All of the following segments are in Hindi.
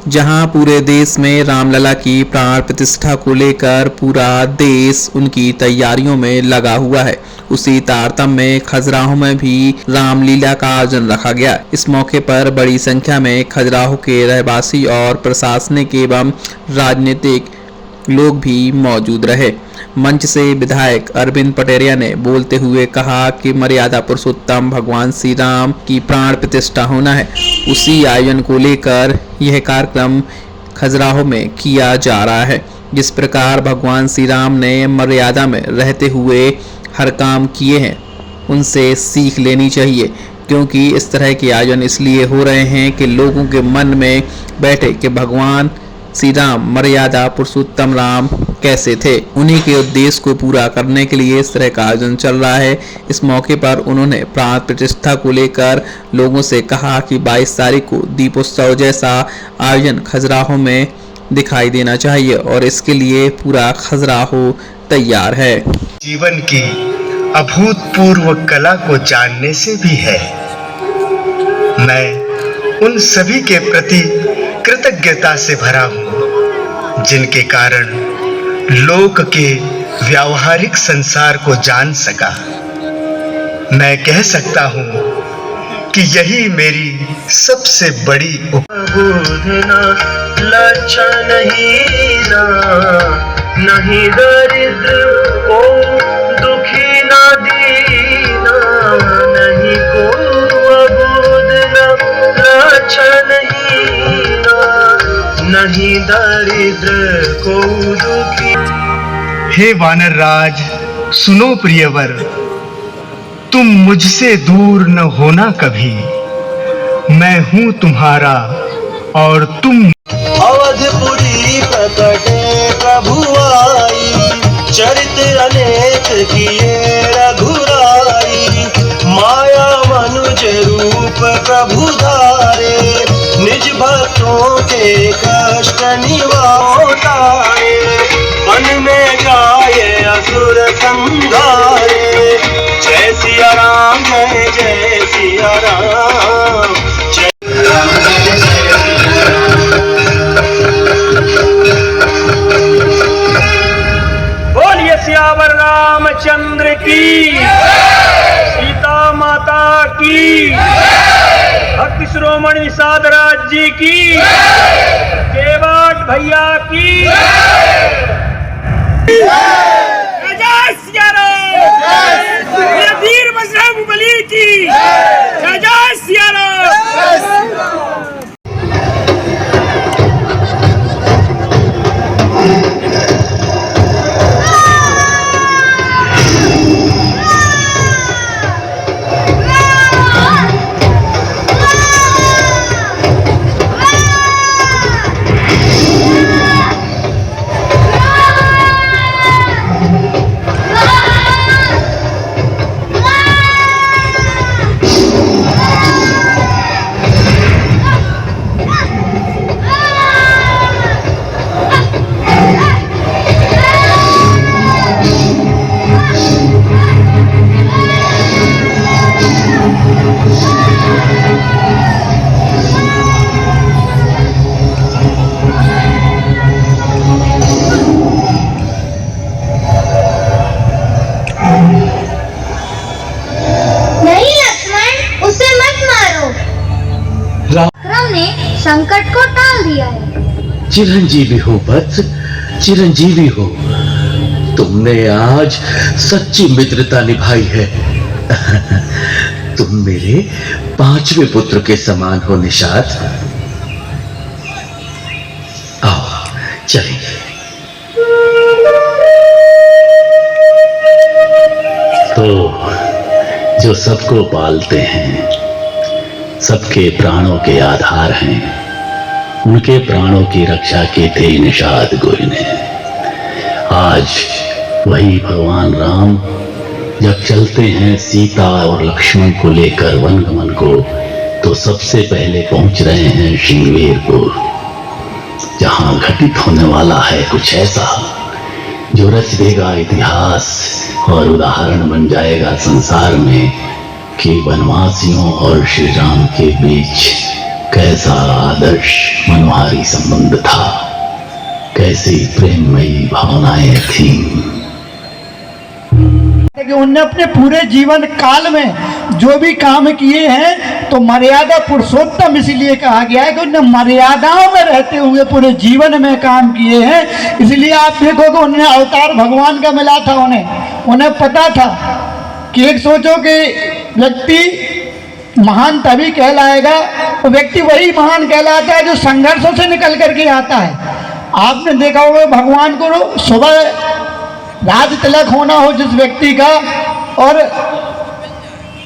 जहां पूरे देश में रामलला की प्राण प्रतिष्ठा को लेकर पूरा देश उनकी तैयारियों में लगा हुआ है, उसी तारतम्य में खजुराहो में भी रामलीला का आयोजन रखा गया। इस मौके पर बड़ी संख्या में खजुराहो के रहवासी और प्रशासनिक एवं राजनीतिक लोग भी मौजूद रहे। मंच से विधायक अरविंद पटेरिया ने बोलते हुए कहा कि मर्यादा पुरुषोत्तम भगवान श्री राम की प्राण प्रतिष्ठा होना है, उसी आयोजन को लेकर यह कार्यक्रम खजुराहो में किया जा रहा है। जिस प्रकार भगवान श्री राम ने मर्यादा में रहते हुए हर काम किए हैं, उनसे सीख लेनी चाहिए, क्योंकि इस तरह के आयोजन इसलिए हो रहे हैं कि लोगों के मन में बैठे कि भगवान श्री राम मर्यादा पुरुषोत्तम राम कैसे थे। उन्हीं के उद्देश्य को पूरा करने के लिए इस तरह का आयोजन चल रहा है। इस मौके पर उन्होंने प्राण प्रतिष्ठा को लेकर लोगों से कहा कि 22 तारीख को दीपोत्सव जैसा आयोजन खजुराहो में दिखाई देना चाहिए और इसके लिए पूरा खजुराहो तैयार है। जीवन की अभूतपूर्व कला को जानने से भी है। मैं उन सभी के प्रति कृतज्ञता से भरा हूं जिनके कारण लोक के व्यावहारिक संसार को जान सका। मैं कह सकता हूं कि यही मेरी सबसे बड़ी बोधना लच्छा नहीं दरिद्र को दुखी ना दीना, नहीं को अबोधना लच्छा नहीं दरिद्र को दुखी। हे वानर राज, सुनो प्रियवर, तुम मुझसे दूर न होना कभी। मैं हूं तुम्हारा और तुम। अवधपुरी प्रकटे प्रभु आई, चरित्र अनेक किए रघुराई। माया मनुज रूप प्रभु धारे, निज भक्तों के कष्ट निवारे। वन में जाए असुर संघारे, जय सिया राम जय सिया राम। बोलिए सियावर रामचंद्र की, सीता माता की, भक्ति शिरोमणि निषाद राज जी की, केवट भैया की। जय सिया राम, वीर बजरंगबली की जय। जय सिया राम। संकट को टाल दिया है। चिरंजीवी हो वत्स, चिरंजीवी हो। तुमने आज सच्ची मित्रता निभाई है। तुम मेरे 5वें पुत्र के समान हो निषाद। आओ चलें। तो जो सबको पालते हैं, सबके प्राणों के आधार हैं, उनके प्राणों की रक्षा की थी निषाद गोरी ने। आज वही भगवान राम जब चलते हैं सीता और लक्ष्मण को लेकर वनगमन को, तो सबसे पहले पहुंच रहे हैं श्रृंगवेरपुर, जहां घटित होने वाला है कुछ ऐसा जो रच देगा इतिहास और उदाहरण बन जाएगा संसार में कि वनवासियों और श्री राम के बीच कैसा आदर्श मनोहारी संबंध था, कैसी प्रेममयी भावनाएं थीं। कि उनने अपने पूरे जीवन काल में जो भी काम किए हैं तो मर्यादा पुरुषोत्तम इसलिए कहा गया है कि उन्होंने मर्यादाओं में रहते हुए पूरे जीवन में काम किए हैं। इसलिए आप देखोगे उन्हें अवतार भगवान का मिला था। उन्हें पता था कि एक सोचो कि व्यक्ति महान तभी कहलाएगा, तो व्यक्ति वही महान कहलाता है जो संघर्षों से निकल करके आता है। आपने देखा होगा भगवान को सुबह राज तिलक होना हो जिस व्यक्ति का, और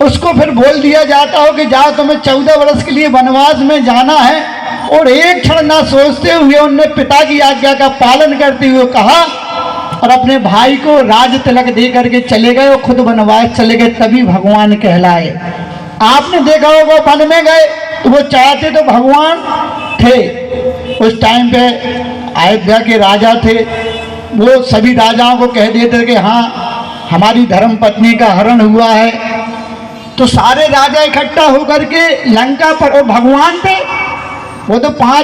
उसको फिर बोल दिया जाता हो कि जाओ तुम्हें 14 वर्ष के लिए वनवास में जाना है, और एक क्षण ना सोचते हुए उनने पिता की आज्ञा का पालन करते हुए कहा और अपने भाई को राज तिलक दे करके चले गए और खुद वनवास चले गए, तभी भगवान कहलाए। आपने देखा होगा वन में गए तो वो चाहते तो भगवान थे। उस टाइम पे अयोध्या के राजा थे, वो सभी राजाओं को कह देते कि हाँ हमारी धर्म पत्नी का हरण हुआ है, तो सारे राजा इकट्ठा होकर के लंका पर, और भगवान थे वो तो 5